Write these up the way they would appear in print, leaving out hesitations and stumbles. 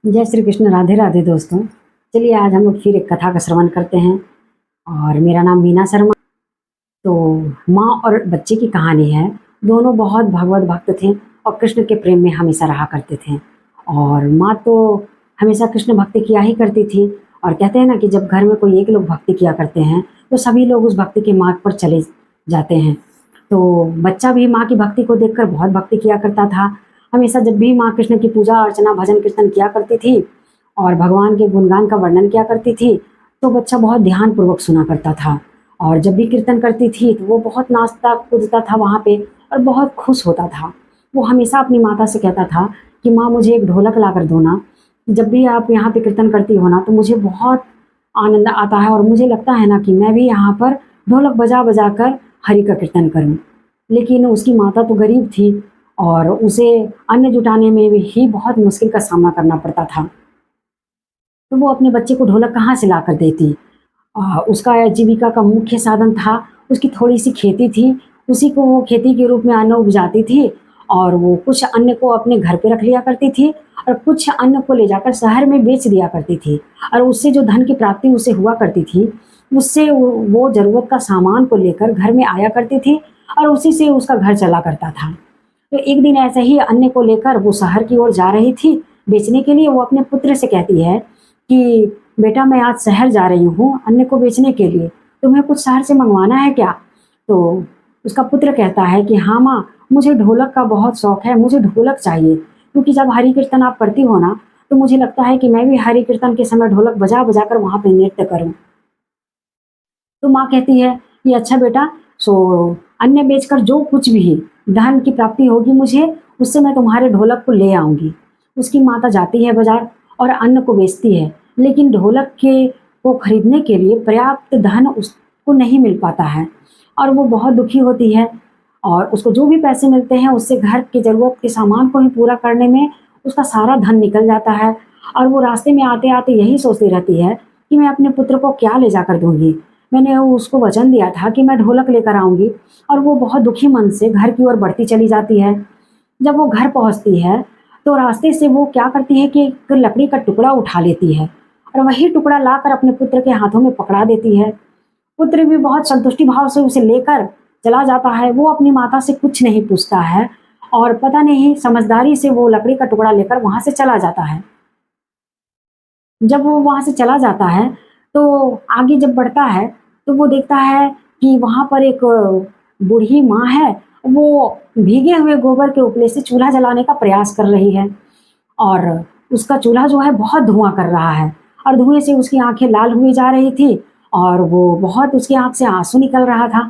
जय श्री कृष्ण, राधे राधे दोस्तों। चलिए आज हम लोग फिर एक कथा का श्रवण करते हैं और मेरा नाम मीना शर्मा। तो माँ और बच्चे की कहानी है। दोनों बहुत भगवत भक्त थे और कृष्ण के प्रेम में हमेशा रहा करते थे। और माँ तो हमेशा कृष्ण भक्ति किया ही करती थी। और कहते हैं ना कि जब घर में कोई एक लोग भक्ति किया करते हैं तो सभी लोग उस भक्ति के मार्ग पर चले जाते हैं। तो बच्चा भी माँ की भक्ति को देखकर बहुत भक्ति किया करता था। हमेशा जब भी माँ कृष्ण की पूजा अर्चना भजन कीर्तन किया करती थी और भगवान के गुणगान का वर्णन किया करती थी तो बच्चा बहुत ध्यानपूर्वक सुना करता था। और जब भी कीर्तन करती थी तो वो बहुत नाचता कूदता था वहाँ पे और बहुत खुश होता था। वो हमेशा अपनी माता से कहता था कि माँ मुझे एक ढोलक ला कर दो ना, जब भी आप यहाँ पे कीर्तन करती हो ना तो मुझे बहुत आनंद आता है और मुझे लगता है ना कि मैं भी यहाँ पर ढोलक बजा बजा कर हरि का कीर्तन करूं। लेकिन उसकी माता तो गरीब थी और उसे अन्न जुटाने में भी ही बहुत मुश्किल का सामना करना पड़ता था। तो वो अपने बच्चे को ढोलक कहाँ से ला कर देती। उसका जीविका का मुख्य साधन था, उसकी थोड़ी-सी खेती थी, उसी को वो खेती के रूप में अन्न उपजाती थी और वो कुछ अन्न को अपने घर पे रख लिया करती थी और कुछ अन्न को ले जाकर शहर में बेच दिया करती थी। और उससे जो धन की प्राप्ति उसे हुआ करती थी, उससे वो ज़रूरत का सामान को लेकर घर में आया करती थी और उसी से उसका घर चला करता था। तो एक दिन ऐसे ही अन्न को लेकर वो शहर की ओर जा रही थी बेचने के लिए। वो अपने पुत्र से कहती है कि बेटा मैं आज शहर जा रही हूँ अन्न को बेचने के लिए, तुम्हें कुछ शहर से मंगवाना है क्या? तो उसका पुत्र कहता है कि हाँ माँ, मुझे ढोलक का बहुत शौक है, मुझे ढोलक चाहिए क्योंकि जब हरि कीर्तन आप करती हो ना तो मुझे लगता है कि मैं भी हरि कीर्तन के समय ढोलक बजा बजा कर वहाँ पे नृत्य करूँ। तो माँ कहती है कि अच्छा बेटा, सो अन्न बेचकर जो कुछ भी धन की प्राप्ति होगी मुझे, उससे मैं तुम्हारे ढोलक को ले आऊँगी। उसकी माता जाती है बाज़ार और अन्न को बेचती है, लेकिन ढोलक के को खरीदने के लिए पर्याप्त धन उसको नहीं मिल पाता है और वो बहुत दुखी होती है। और उसको जो भी पैसे मिलते हैं उससे घर की ज़रूरत के सामान को ही पूरा करने में उसका सारा धन निकल जाता है। और वो रास्ते में आते-आते यही सोचती रहती है कि मैं अपने पुत्र को क्या ले जाकर दूँगी। मैंने उसको वचन दिया था कि मैं ढोलक लेकर आऊँगी। और वो बहुत दुखी मन से घर की ओर बढ़ती चली जाती है। जब वो घर पहुँचती है, तो रास्ते से वो क्या करती है कि एक लकड़ी का टुकड़ा उठा लेती है और वही टुकड़ा लाकर अपने पुत्र के हाथों में पकड़ा देती है। पुत्र भी बहुत संतुष्टि भाव से उसे लेकर चला जाता है। वो अपनी माता से कुछ नहीं पूछता है और पता नहीं समझदारी से वो लकड़ी का टुकड़ा लेकर वहाँ से चला जाता है। जब वो वहाँ से चला जाता है, तो आगे जब बढ़ता है, तो वो देखता है कि वहाँ पर एक बूढ़ी माँ है, वो भीगे हुए गोबर के उपले से चूल्हा जलाने का प्रयास कर रही है और उसका चूल्हा जो है बहुत धुआँ कर रहा है और धुएँ से उसकी आँखें लाल हुई जा रही थी और वो बहुत उसकी आँख से आँसू निकल रहा था।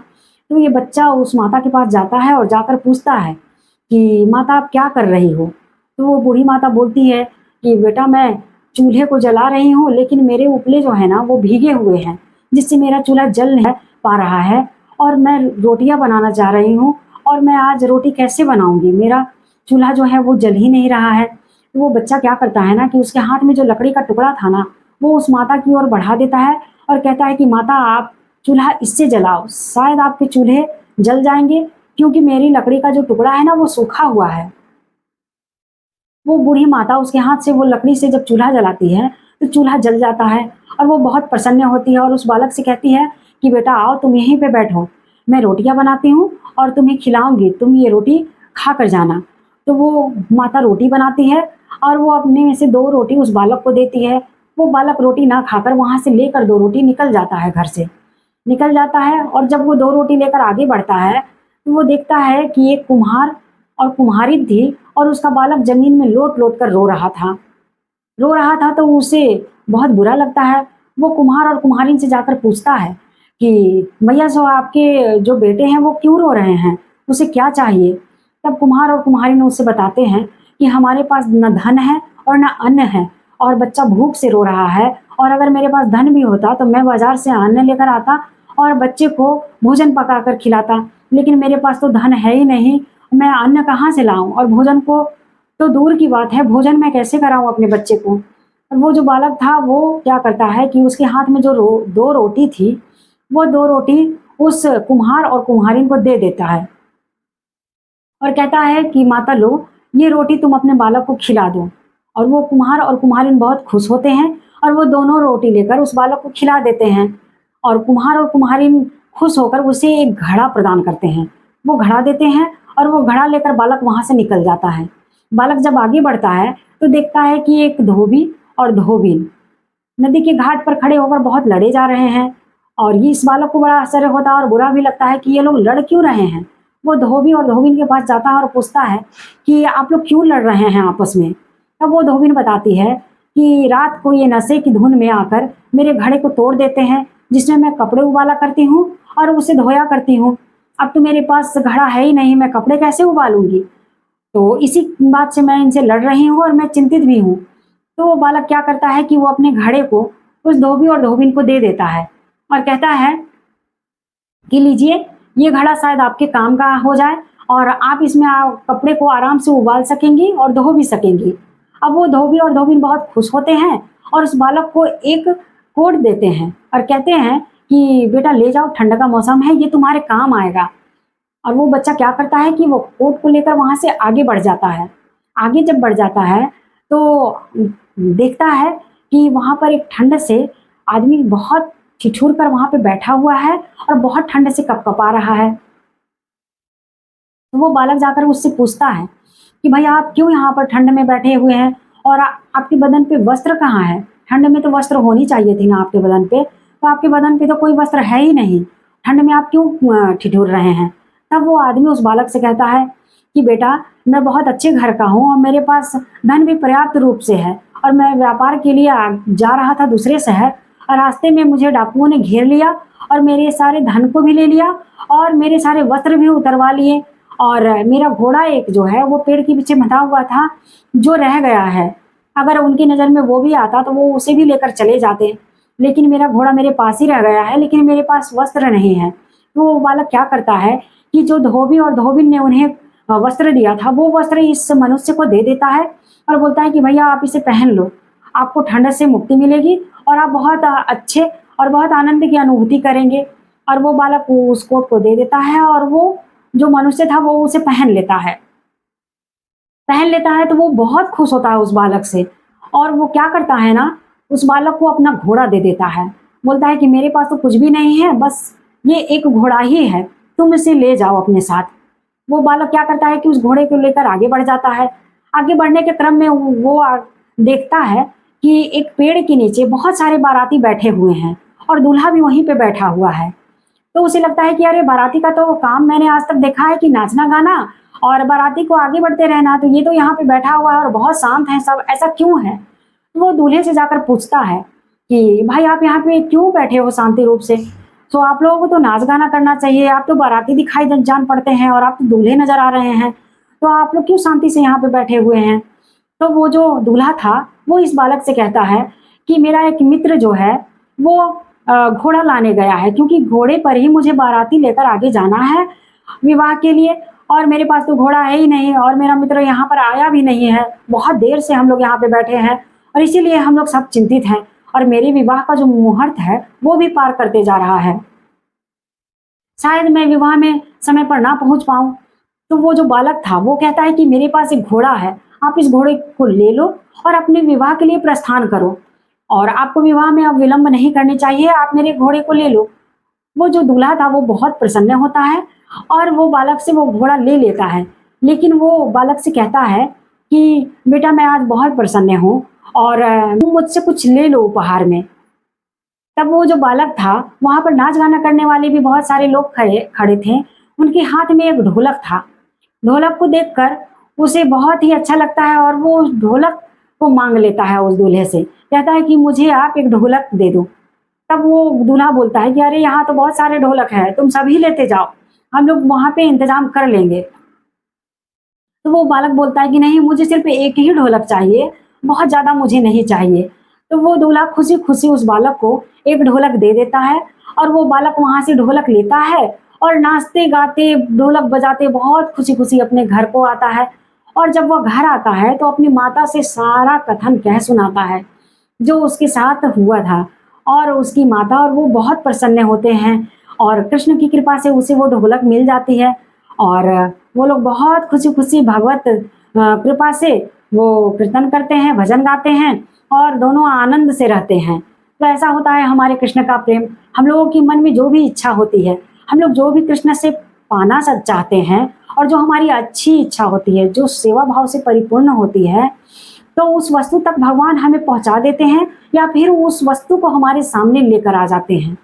तो ये बच्चा उस माता के पास जाता है और जाकर पूछता है कि माता आप क्या कर रही हो? तो वो बूढ़ी माता बोलती है कि बेटा मैं चूल्हे को जला रही हूँ लेकिन मेरे उपले जो है ना वो भीगे हुए हैं, जिससे मेरा चूल्हा जल नहीं पा रहा है और मैं रोटियाँ बनाना चाह रही हूँ और मैं आज रोटी कैसे बनाऊँगी? मेरा चूल्हा जो है वो जल ही नहीं रहा है। तो वो बच्चा क्या करता है ना कि उसके हाथ में जो लकड़ी का टुकड़ा था ना, वो उस माता की ओर बढ़ा देता है और कहता है कि माता आप चूल्हा इससे जलाओ, शायद आपके चूल्हे जल जाएँगे क्योंकि मेरी लकड़ी का जो टुकड़ा है ना वो सूखा हुआ है। वो बूढ़ी माता उसके हाथ से वो लकड़ी से जब चूल्हा जलाती है, तो चूल्हा जल जाता है और वो बहुत प्रसन्न होती है और उस बालक से कहती है कि बेटा आओ तुम यहीं पे बैठो, मैं रोटियाँ बनाती हूँ और तुम्हें खिलाऊँगी, तुम ये रोटी खा कर जाना। तो वो माता रोटी बनाती है और वो अपने में से 2 रोटी उस बालक को देती है। वो बालक रोटी ना खाकर वहाँ से लेकर 2 रोटी निकल जाता है घर से। निकल जाता है और जब वो 2 रोटी लेकर आगे बढ़ता है, तो वो देखता है कि एक कुम्हार और कुम्हारिन थी और उसका बालक ज़मीन में लोट-लोट कर रो रहा था। रो रहा था तो उसे बहुत बुरा लगता है। वो कुम्हार और कुम्हारिन से जाकर पूछता है कि भैया सो आपके जो बेटे हैं वो क्यों रो रहे हैं? उसे क्या चाहिए? तब कुम्हार और कुम्हारिन उससे बताते हैं कि हमारे पास ना धन है और ना अन्न है और बच्चा भूख से रो रहा है और अगर मेरे पास धन भी होता तो मैं बाज़ार से अन्न लेकर आता और बच्चे को भोजन पकाकर खिलाता। लेकिन मेरे पास तो धन है ही नहीं, मैं अन्न कहाँ से लाऊँ और भोजन को तो दूर की बात है, भोजन मैं कैसे कराऊँ अपने बच्चे को? और वो जो बालक था वो क्या करता है कि उसके हाथ में जो 2 रोटी थी, वो 2 रोटी उस कुम्हार और कुम्हारिन को दे देता है और कहता है कि माता लो, ये रोटी तुम अपने बालक को खिला दो। और वो कुम्हार और कुम्हारिन बहुत खुश होते हैं और वो दोनों रोटी लेकर उस बालक को खिला देते हैं। और कुम्हार और कुम्हारिन खुश होकर उसे एक घड़ा प्रदान करते हैं। वो घड़ा देते हैं और वो घड़ा लेकर बालक वहाँ से निकल जाता है। बालक जब आगे बढ़ता है तो देखता है कि एक धोबी और धोबिन नदी के घाट पर खड़े होकर बहुत लड़े जा रहे हैं। और ये इस बालक को बड़ा आश्चर्य होता है और बुरा भी लगता है कि ये लोग लड़ क्यों रहे हैं। वो धोबी और धोबिन के पास जाता है और पूछता है कि आप लोग क्यों लड़ रहे हैं आपस में। तब वो धोबिन बताती है कि रात को ये नशे की धुन में आकर मेरे घड़े को तोड़ देते हैं, जिसमें मैं कपड़े उबाला करती हूँ और उसे धोया करती हूँ। अब तो मेरे पास घड़ा है ही नहीं, मैं कपड़े कैसे उबालूंगी। तो इसी बात से मैं इनसे लड़ रही हूँ और मैं चिंतित भी हूँ। तो वो बालक क्या करता है कि वो अपने घड़े को उस धोबी और धोबिन को दे देता है और कहता है कि लीजिए, ये घड़ा शायद आपके काम का हो जाए और आप इसमें कपड़े को आराम से उबाल सकेंगी और धो भी सकेंगी। अब वो धोबी और धोबिन बहुत खुश होते हैं और उस बालक को एक कोट देते हैं और कहते हैं कि बेटा ले जाओ, ठंड का मौसम है, ये तुम्हारे काम आएगा। और वो बच्चा क्या करता है कि वो कोट को लेकर वहां से आगे बढ़ जाता है। आगे जब बढ़ जाता है तो देखता है कि वहां पर एक ठंड से आदमी बहुत ठिठुर कर वहां पे बैठा हुआ है और बहुत ठंड से कपकपा रहा है। तो वो बालक जाकर उससे पूछता है कि भैया आप क्यों यहाँ पर ठंड में बैठे हुए हैं और आपके बदन पे वस्त्र कहाँ है। ठंड में तो वस्त्र होनी चाहिए थी ना आपके बदन पे, तो आपके बदन पे तो कोई वस्त्र है ही नहीं। ठंड में आप क्यों ठिठुर रहे हैं। तब वो आदमी उस बालक से कहता है कि बेटा मैं बहुत अच्छे घर का हूँ और मेरे पास धन भी पर्याप्त रूप से है और मैं व्यापार के लिए जा रहा था दूसरे शहर और रास्ते में मुझे डाकुओं ने घेर लिया और मेरे सारे धन को भी ले लिया और मेरे सारे वस्त्र भी उतरवा लिए। और मेरा घोड़ा एक जो है वो पेड़ के पीछे बंधा हुआ था, जो रह गया है। अगर उनकी नज़र में वो भी आता तो वो उसे भी लेकर चले जाते, लेकिन मेरा घोड़ा मेरे पास ही रह गया है, लेकिन मेरे पास वस्त्र नहीं है। तो वो बालक क्या करता है कि जो धोबी और धोबिन ने उन्हें वस्त्र दिया था वो वस्त्र इस मनुष्य को दे देता है और बोलता है कि भैया आप इसे पहन लो, आपको ठंड से मुक्ति मिलेगी और आप बहुत अच्छे और बहुत आनंद की अनुभूति करेंगे। और वो बालक उस कोट को दे देता है और वो जो मनुष्य था वो उसे पहन लेता है। पहन लेता है तो वो बहुत खुश होता है उस बालक से और वो क्या करता है ना, उस बालक को अपना घोड़ा दे देता है। बोलता है कि मेरे पास तो कुछ भी नहीं है, बस ये एक घोड़ा ही है, तुम इसे ले जाओ अपने साथ। वो बालक क्या करता है कि उस घोड़े को लेकर आगे बढ़ जाता है। आगे बढ़ने के क्रम में वो देखता है कि एक पेड़ के नीचे बहुत सारे बाराती बैठे हुए हैं और दूल्हा भी वहीं पे बैठा हुआ है। तो उसे लगता है कि अरे बाराती का तो काम मैंने आज तक देखा है कि नाचना गाना और बाराती को आगे बढ़ते रहना, तो ये तो यहाँ पे बैठा हुआ है और बहुत शांत है सब, ऐसा क्यों है। तो वो दूल्हे से जाकर पूछता है कि भाई आप यहाँ पे क्यों बैठे हो शांति रूप से, तो आप लोगों को तो नाच गाना करना चाहिए, आप तो बाराती दिखाई जान पड़ते हैं और आप तो दूल्हे नजर आ रहे हैं, तो आप लोग क्यों शांति से यहाँ पे बैठे हुए हैं। तो वो जो दूल्हा था वो इस बालक से कहता है कि मेरा एक मित्र जो है वो घोड़ा लाने गया है, क्योंकि घोड़े पर ही मुझे बाराती लेकर आगे जाना है विवाह के लिए और मेरे पास तो घोड़ा है ही नहीं और मेरा मित्र यहाँ पर आया भी नहीं है। बहुत देर से हम लोग यहाँ पे बैठे हैं और इसीलिए हम लोग सब चिंतित हैं और मेरे विवाह का जो मुहूर्त है वो भी पार करते जा रहा है, शायद मैं विवाह में समय पर ना पहुंच पाऊं। तो वो जो बालक था वो कहता है कि मेरे पास एक घोड़ा है, आप इस घोड़े को ले लो और अपने विवाह के लिए प्रस्थान करो और आपको विवाह में अब विलंब नहीं करनी चाहिए, आप मेरे घोड़े को ले लो। वो जो दूल्हा था वो बहुत प्रसन्न होता है और वो बालक से वो घोड़ा ले लेता है, लेकिन वो बालक से कहता है कि बेटा मैं आज बहुत प्रसन्न हूँ और तुम मुझसे कुछ ले लो उपहार में। तब वो जो बालक था वहां पर नाच गाना करने वाले भी बहुत सारे लोग खड़े खड़े थे, उनके हाथ में एक ढोलक था। ढोलक को देखकर उसे बहुत ही अच्छा लगता है और वो उस ढोलक को मांग लेता है उस दूल्हे से, कहता है कि मुझे आप एक ढोलक दे दो। तब वो दूल्हा बोलता है कि अरे यहाँ तो बहुत सारे ढोलक हैं, तुम सभी लेते जाओ, हम लोग वहां पे इंतजाम कर लेंगे। तो वो बालक बोलता है कि नहीं, मुझे सिर्फ एक ही ढोलक चाहिए, बहुत ज्यादा मुझे नहीं चाहिए। तो वो दूल्हा खुशी खुशी उस बालक को एक ढोलक दे देता है और वो बालक वहां से ढोलक लेता है और नाचते गाते ढोलक बजाते बहुत खुशी खुशी अपने घर को आता है। और जब वह घर आता है तो अपनी माता से सारा कथन कह सुनाता है जो उसके साथ हुआ था और उसकी माता और वो बहुत प्रसन्न होते हैं और कृष्ण की कृपा से उसे वो ढोलक मिल जाती है और वो लोग बहुत खुशी खुशी भगवत कृपा से वो कीर्तन करते हैं, भजन गाते हैं और दोनों आनंद से रहते हैं। तो ऐसा होता है हमारे कृष्ण का प्रेम। हम लोगों की मन में जो भी इच्छा होती है, हम लोग जो भी कृष्ण से पाना सब चाहते हैं और जो हमारी अच्छी इच्छा होती है, जो सेवा भाव से परिपूर्ण होती है, तो उस वस्तु तक भगवान हमें पहुंचा देते हैं या फिर उस वस्तु को हमारे सामने लेकर आ जाते हैं।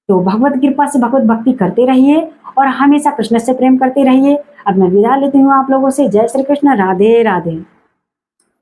तो भगवत कृपा से भगवत भक्ति करते रहिए और हमेशा कृष्ण से प्रेम करते रहिए। अब मैं विदा लेती हूँ आप लोगों से। जय श्री कृष्ण, राधे राधे।